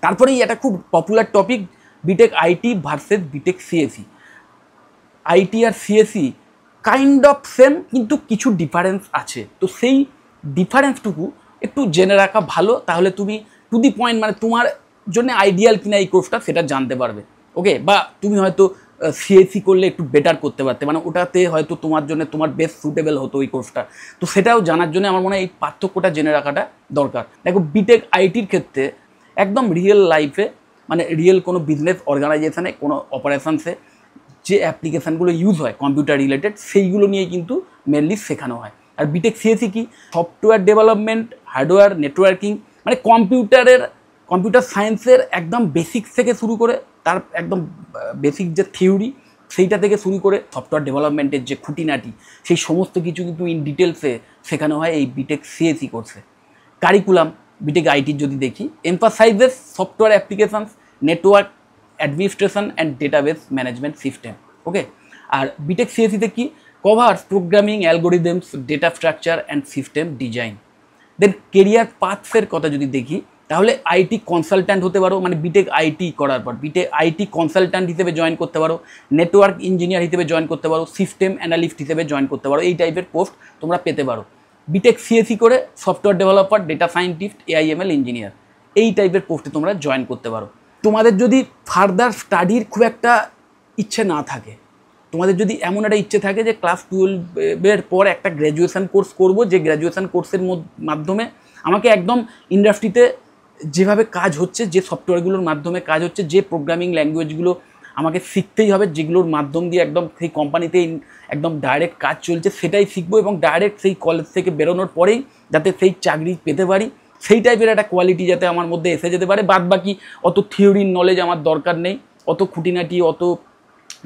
তারপরেই একটা খুব popular topic BTech IT versus BTech CSE. IT আর সিএসি কাইন্ড অফ সেম, কিন্তু কিছু ডিফারেন্স আছে। তো সেই ডিফারেন্সটুকু একটু জেনে রাখা ভালো, তাহলে তুমি টু দি পয়েন্ট মানে তোমার জন্য আইডিয়াল কিনা এই কোর্সটা সেটা জানতে পারবে। ওকে, বা তুমি হয়তো সিএসি করলে একটু বেটার করতে পারতে, মানে ওটাতে হয়তো তোমার জন্য তোমার বেস্ট সুটেবল হতো ওই কোর্সটা। তো সেটাও জানার জন্য আমার মনে হয় এই পার্থক্যটা জেনে রাখাটা দরকার। দেখো, বিটেক আইটির ক্ষেত্রে একদম রিয়েল লাইফে, মানে রিয়েল কোনো বিজনেস অর্গানাইজেশনে, কোনো অপারেশনসে যে অ্যাপ্লিকেশানগুলো ইউজ হয় কম্পিউটার রিলেটেড, সেইগুলো নিয়ে কিন্তু মেনলি শেখানো হয়। আর বিটেক সিএসি কি, সফটওয়্যার ডেভেলপমেন্ট, হার্ডওয়্যার, নেটওয়ার্কিং, মানে কম্পিউটার সায়েন্সের একদম বেসিক্স থেকে শুরু করে, তার একদম বেসিক যে থিওরি সেইটা থেকে শুরু করে সফটওয়্যার ডেভেলপমেন্টের যে খুঁটিনাটি, সেই সমস্ত কিছু কিন্তু ইন ডিটেলসে শেখানো হয় এই বিটেক সিএসি কোর্সে। কারিকুলাম বিটেক আইটির যদি দেখি, emphasizes software applications, network administration and database management system. Okay, আর বিটেক সিএসিতে কি, covers programming algorithms, data structure and system design. Then career পাথসের কথা যদি দেখি, তাহলে আইটি কনসালট্যান্ট হতে পারো, মানে বিটেক আইটি করার পর বিটেক আইটি কনসালট্যান্ট হিসেবে জয়েন করতে পারো, নেটওয়ার্ক ইঞ্জিনিয়ার হিসেবে জয়েন করতে পারো, সিস্টেম অ্যানালিস্ট হিসেবে জয়েন করতে পারো। এই টাইপের পোস্ট তোমরা পেতে পারো। বিটেক সিএসি করে software developer, data scientist, AIML engineer, এই টাইপের পোস্টে তোমরা জয়েন করতে পারো। তোমাদের যদি ফার্দার স্টাডির খুব একটা ইচ্ছে না থাকে, তোমাদের যদি এমন একটা ইচ্ছে থাকে যে ক্লাস 12-এর পর একটা গ্র্যাজুয়েশান কোর্স করব, যে গ্র্যাজুয়েশান কোর্সের মাধ্যমে আমাকে একদম ইন্ডাস্ট্রিতে যেভাবে কাজ হচ্ছে, যে সফটওয়্যারগুলোর মাধ্যমে কাজ হচ্ছে, যে প্রোগ্রামিং ল্যাঙ্গুয়েজগুলো আমাকে শিখতেই হবে, যেগুলোর মাধ্যম দিয়ে একদম সেই কোম্পানিতে একদম ডাইরেক্ট কাজ চলছে, সেটাই শিখবো, এবং ডাইরেক্ট সেই কলেজ থেকে বেরোনোর পরেই যাতে সেই চাকরি পেতে পারি, সেই টাইপের একটা কোয়ালিটি যাতে আমার মধ্যে এসে যেতে পারে। বাদ বাকি অত থিওরির নলেজ আমার দরকার নেই, অত খুঁটিনাটি, অত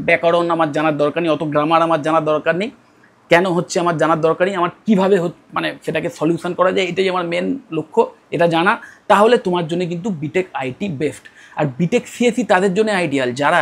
ব্যাকরণ আমার জানার দরকার নেই, অত গ্রামার আমার জানার দরকার নেই, কেন হচ্ছে আমার জানার দরকার নেই, আমার কীভাবে মানে সেটাকে সলিউশন করা যায়, এটাই আমার মেন লক্ষ্য, এটা জানা। তাহলে তোমার জন্য কিন্তু বিটেক আইটি বেস্ট। আর বিটেক সিএসি তাদের জন্য আইডিয়াল যারা